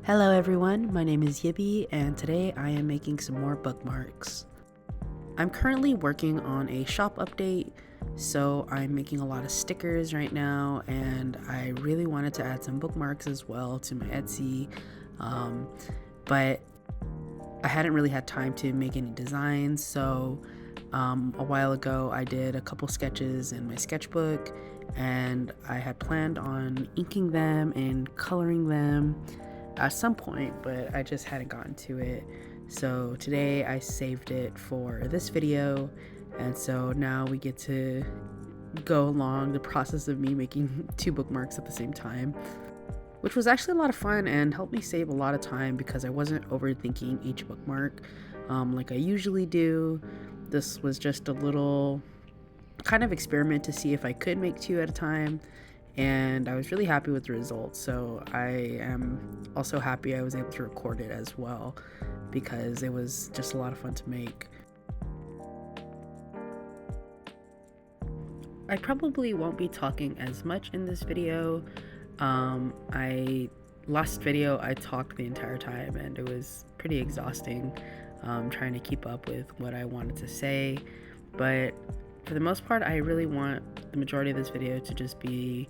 Hello everyone, my name is Yibi and today I am making some more bookmarks. I'm currently working on a shop update, so I'm making a lot of stickers right now, and I really wanted to add some bookmarks as well to my Etsy, but I hadn't really had time to make any designs, so a while ago I did a couple sketches in my sketchbook, and I had planned on inking them and coloring them at some point, but I just hadn't gotten to it. So today I saved it for this video, and so now we get to go along the process of me making two bookmarks at the same time, which was actually a lot of fun and helped me save a lot of time because I wasn't overthinking each bookmark like I usually do. This was just a little kind of experiment to see if I could make two at a time, and I was really happy with the results. So I am also happy I was able to record it as well because it was just a lot of fun to make. I probably won't be talking as much in this video. Last video I talked the entire time and it was pretty exhausting trying to keep up with what I wanted to say, but for the most part I really want the majority of this video to just be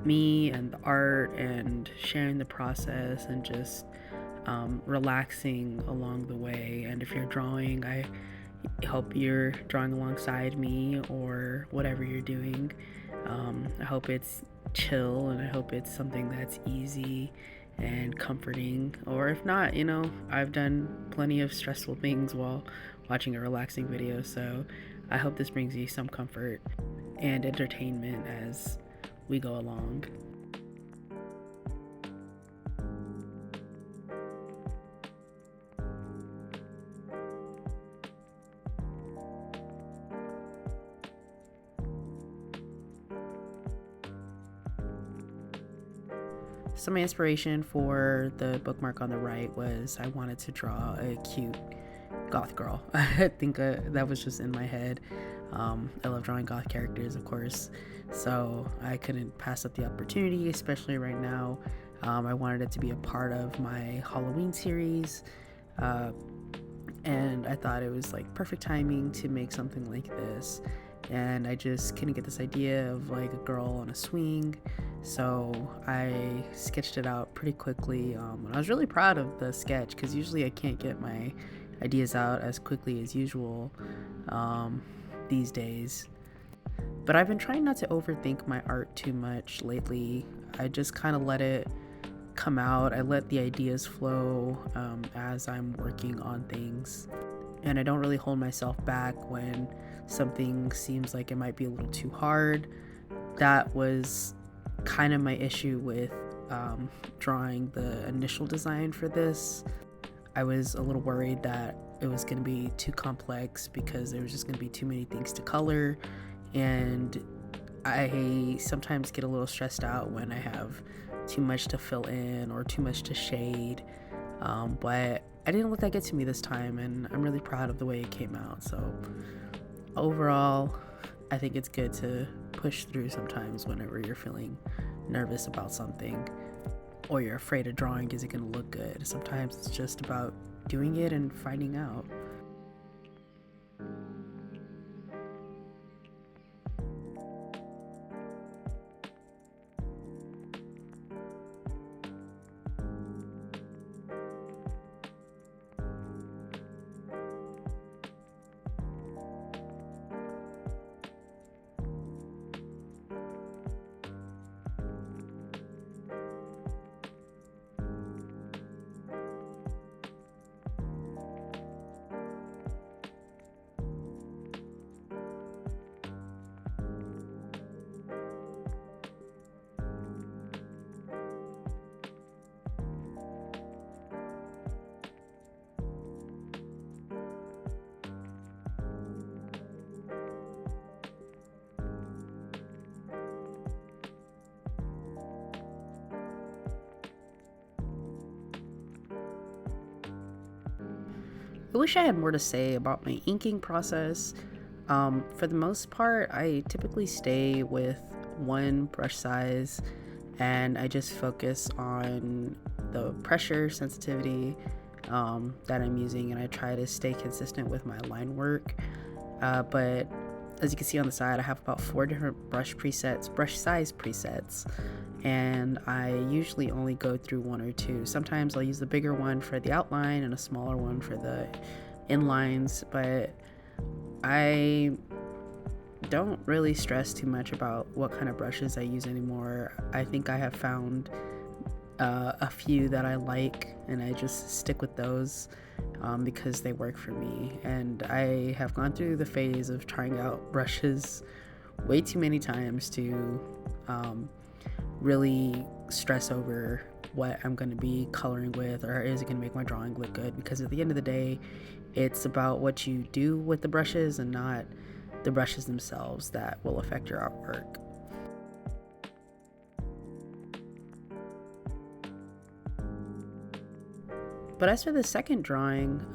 me and the art and sharing the process and just relaxing along the way. And if you're drawing, I hope you're drawing alongside me or whatever you're doing. I hope it's chill and I hope it's something that's easy and comforting, or if not, I've done plenty of stressful things while watching a relaxing video, so I hope this brings you some comfort and entertainment as we go along. So my inspiration for the bookmark on the right was I wanted to draw a cute goth girl. I think that was just in my head. I love drawing goth characters, of course, so I couldn't pass up the opportunity, especially right now. I wanted it to be a part of my Halloween series, and I thought it was like perfect timing to make something like this. And I just couldn't get this idea of like a girl on a swing, so I sketched it out pretty quickly, and I was really proud of the sketch because usually I can't get my ideas out as quickly as usual these days. But I've been trying not to overthink my art too much lately. I just kind of let it come out. I let the ideas flow as I'm working on things, and I don't really hold myself back when something seems like it might be a little too hard. That was kind of my issue with drawing the initial design for this. I was a little worried that it was going to be too complex because there was just going to be too many things to color, and I sometimes get a little stressed out when I have too much to fill in or too much to shade, but I didn't let that get to me this time, and I'm really proud of the way it came out. So overall, I think it's good to push through sometimes whenever you're feeling nervous about something or you're afraid of drawing, is it going to look good? Sometimes it's just about doing it and finding out. I wish I had more to say about my inking process. For the most part, I typically stay with one brush size and I just focus on the pressure sensitivity that I'm using, and I try to stay consistent with my line work. But as you can see on the side, I have about 4 different brush size presets, and I usually only go through 1 or 2. Sometimes I'll use the bigger one for the outline and a smaller one for the inlines, but I don't really stress too much about what kind of brushes I use anymore. I think I have found a few that I like, and I just stick with those because they work for me. And I have gone through the phase of trying out brushes way too many times to really stress over what I'm going to be coloring with, or is it going to make my drawing look good, because at the end of the day, it's about what you do with the brushes and not the brushes themselves that will affect your artwork. But as for the second drawing,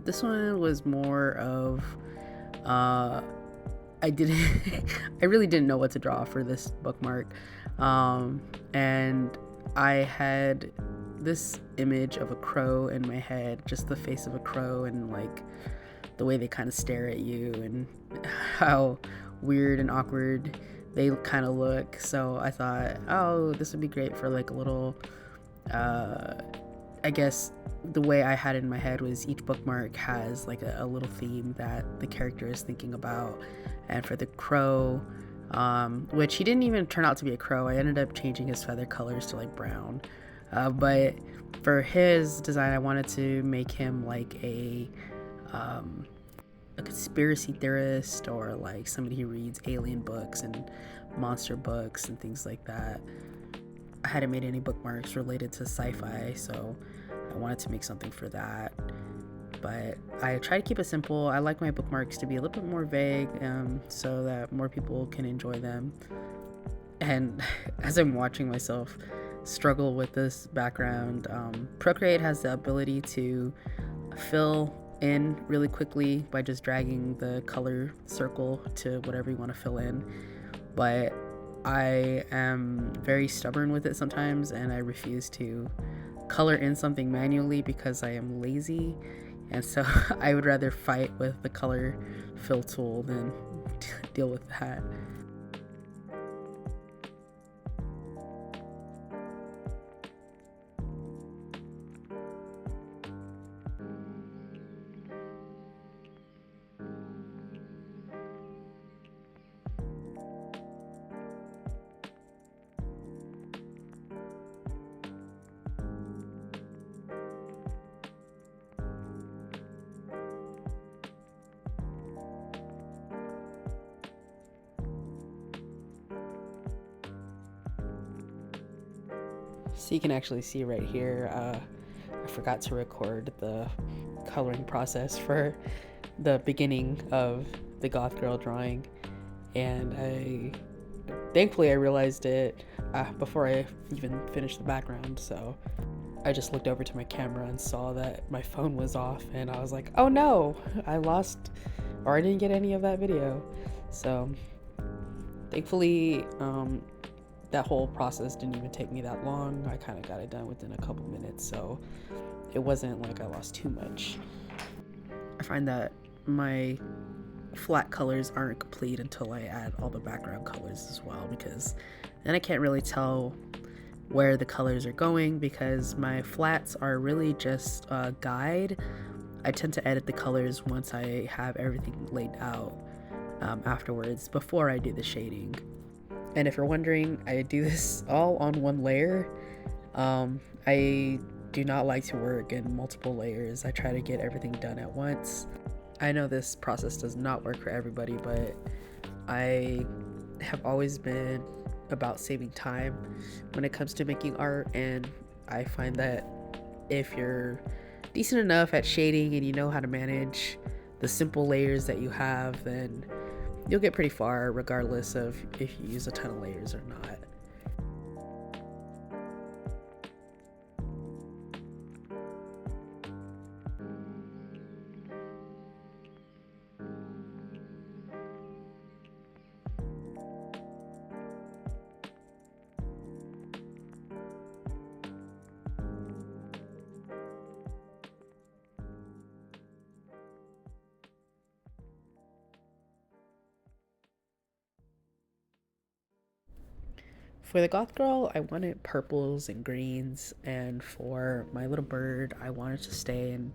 this one was more of I didn't I really didn't know what to draw for this bookmark, and I had this image of a crow in my head, just the face of a crow and like the way they kind of stare at you and how weird and awkward they kind of look. So I thought, oh, this would be great for like a little I guess the way I had it in my head was each bookmark has like a little theme that the character is thinking about. And for the crow, which he didn't even turn out to be a crow, I ended up changing his feather colors to like brown. But for his design, I wanted to make him like a conspiracy theorist, or like somebody who reads alien books and monster books and things like that. I hadn't made any bookmarks related to sci-fi, so I wanted to make something for that. But I try to keep it simple. I like my bookmarks to be a little bit more vague, so that more people can enjoy them. And as I'm watching myself struggle with this background, Procreate has the ability to fill in really quickly by just dragging the color circle to whatever you want to fill in. But I am very stubborn with it sometimes, and I refuse to color in something manually because I am lazy, and so I would rather fight with the color fill tool than deal with that. So you can actually see right here, I forgot to record the coloring process for the beginning of the goth girl drawing, and thankfully I realized it before I even finished the background. So I just looked over to my camera and saw that my phone was off, and I was like, oh no, I lost, or I didn't get any of that video. So thankfully that whole process didn't even take me that long. I kind of got it done within a couple minutes, so it wasn't like I lost too much. I find that my flat colors aren't complete until I add all the background colors as well, because then I can't really tell where the colors are going, because my flats are really just a guide. I tend to edit the colors once I have everything laid out afterwards, before I do the shading. And if you're wondering, I do this all on one layer. I do not like to work in multiple layers. I try to get everything done at once. I know this process does not work for everybody, but I have always been about saving time when it comes to making art, and I find that if you're decent enough at shading and you know how to manage the simple layers that you have, then you'll get pretty far regardless of if you use a ton of layers or not. For the goth girl, I wanted purples and greens, and for my little bird, I wanted to stay in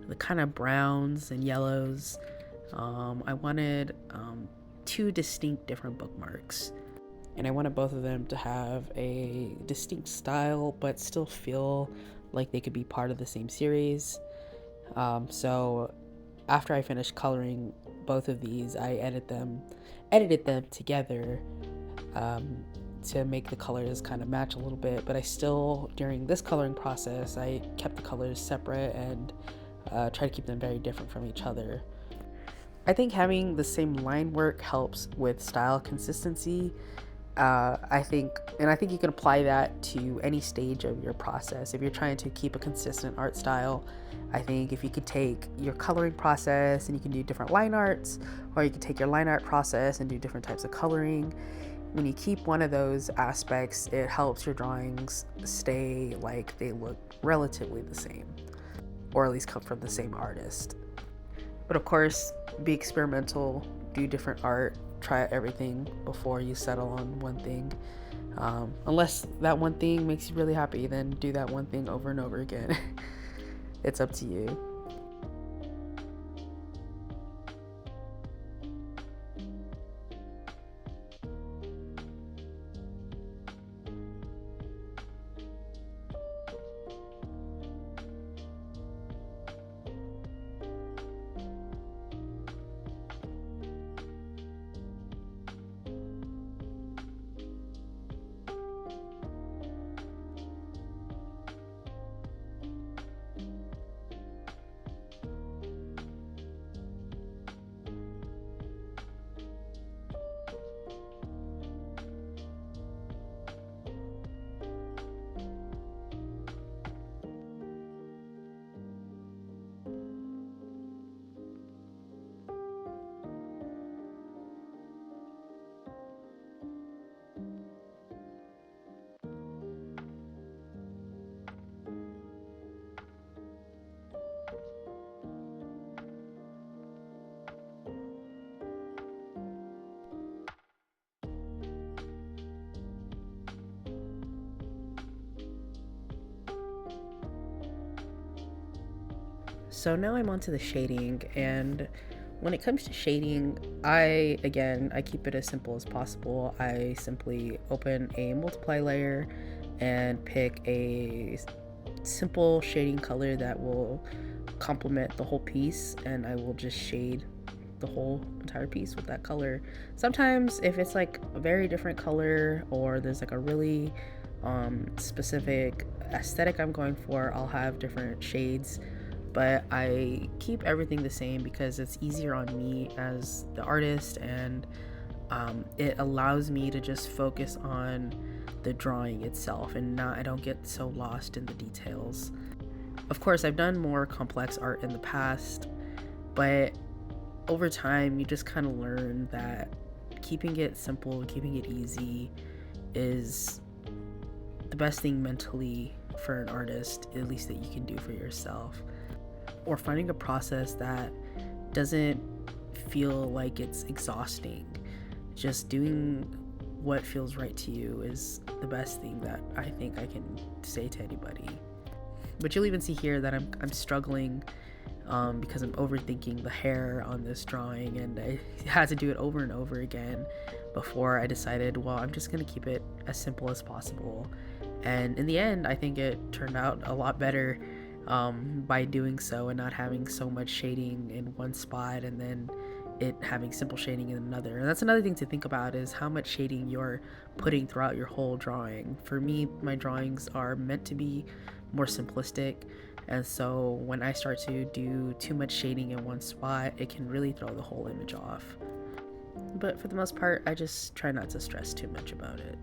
the kind of browns and yellows. I wanted two distinct different bookmarks, and I wanted both of them to have a distinct style but still feel like they could be part of the same series. So after I finished coloring both of these, I edited them together um, to make the colors kind of match a little bit. But I still, during this coloring process, I kept the colors separate and try to keep them very different from each other. I think having the same line work helps with style consistency. I think you can apply that to any stage of your process. If you're trying to keep a consistent art style, I think if you could take your coloring process and you can do different line arts, or you can take your line art process and do different types of coloring. When you keep one of those aspects, it helps your drawings stay like they look relatively the same, or at least come from the same artist. But of course, be experimental, do different art, try everything before you settle on one thing. Unless that one thing makes you really happy, then do that one thing over and over again. It's up to you. So now I'm onto the shading, and when it comes to shading, I keep it as simple as possible. I simply open a multiply layer and pick a simple shading color that will complement the whole piece, and I will just shade the whole entire piece with that color. Sometimes if it's like a very different color, or there's like a really specific aesthetic I'm going for, I'll have different shades, but I keep everything the same because it's easier on me as the artist, and it allows me to just focus on the drawing itself, and I don't get so lost in the details. Of course, I've done more complex art in the past, but over time you just kind of learn that keeping it simple, keeping it easy is the best thing mentally for an artist, at least that you can do for yourself. Or finding a process that doesn't feel like it's exhausting. Just doing what feels right to you is the best thing that I think I can say to anybody. But you'll even see here that I'm struggling because I'm overthinking the hair on this drawing, and I had to do it over and over again before I decided, well, I'm just gonna keep it as simple as possible. And in the end, I think it turned out a lot better by doing so and not having so much shading in one spot and then it having simple shading in another. And that's another thing to think about, is how much shading you're putting throughout your whole drawing. For me, my drawings are meant to be more simplistic, and so when I start to do too much shading in one spot, it can really throw the whole image off. But for the most part, I just try not to stress too much about it.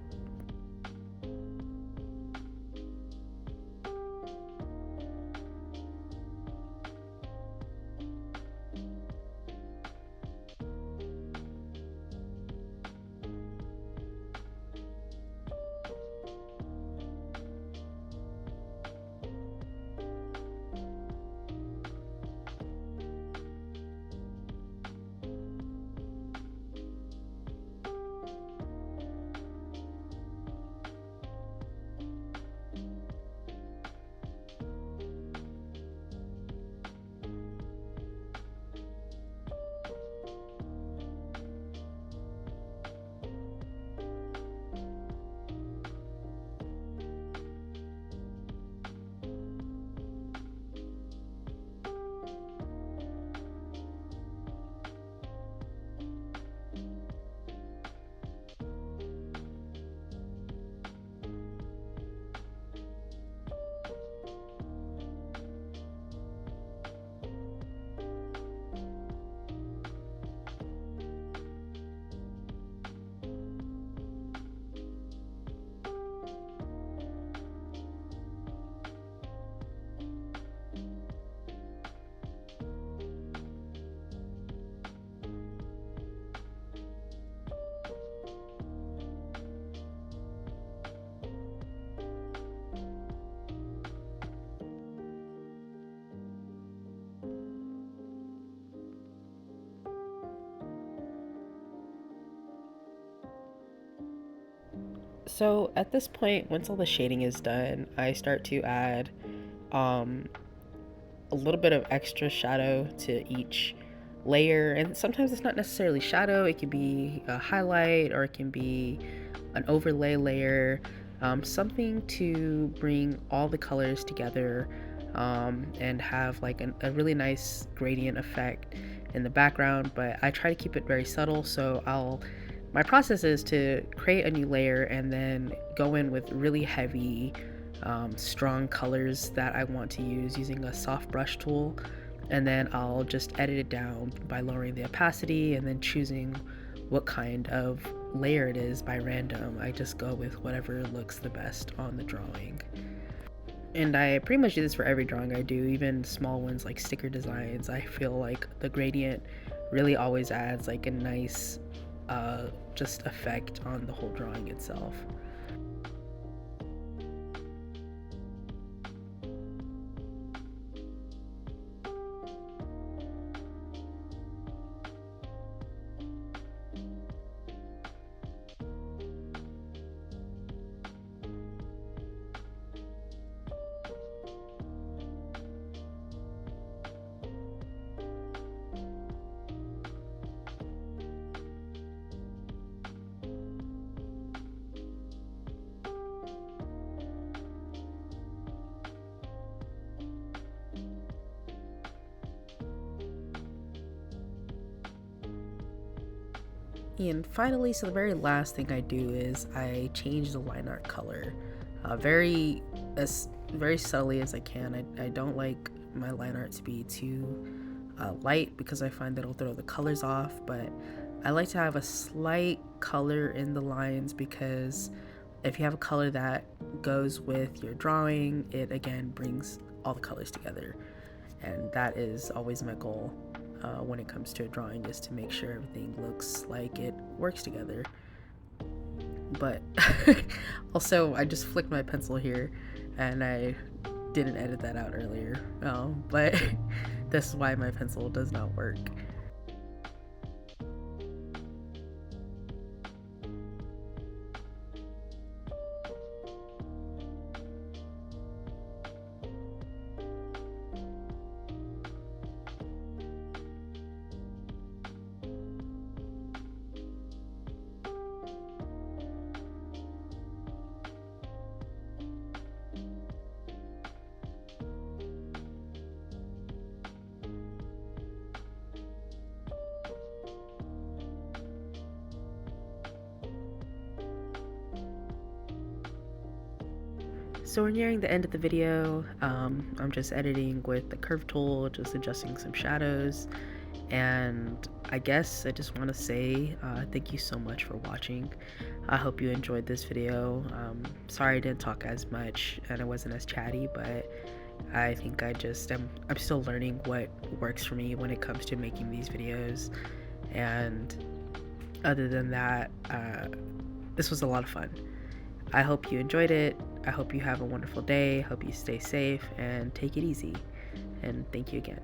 So at this point, once all the shading is done, I start to add um, a little bit of extra shadow to each layer. And sometimes it's not necessarily shadow, it can be a highlight or it can be an overlay layer, something to bring all the colors together and have like a really nice gradient effect in the background. But I try to keep it very subtle, so my process is to create a new layer and then go in with really heavy strong colors that I want to use using a soft brush tool, and then I'll just edit it down by lowering the opacity and then choosing what kind of layer it is by random. I just go with whatever looks the best on the drawing. And I pretty much do this for every drawing I do, even small ones like sticker designs. I feel like the gradient really always adds like a nice just effect on the whole drawing itself. And finally, so the very last thing I do is I change the line art color very subtly as I can. I don't like my line art to be too light because I find that it'll throw the colors off, but I like to have a slight color in the lines because if you have a color that goes with your drawing, it again brings all the colors together, and that is always my goal when it comes to a drawing, is to make sure everything looks like it works together. But also, I just flicked my pencil here and I didn't edit that out earlier, but this is why my pencil does not work. So we're nearing the end of the video. I'm just editing with the curve tool, just adjusting some shadows, and I guess I just want to say thank you so much for watching. I hope you enjoyed this video. Sorry I didn't talk as much and I wasn't as chatty, but I think I'm still learning what works for me when it comes to making these videos. And other than that, this was a lot of fun. I hope you enjoyed it. I hope you have a wonderful day. Hope you stay safe and take it easy. And thank you again.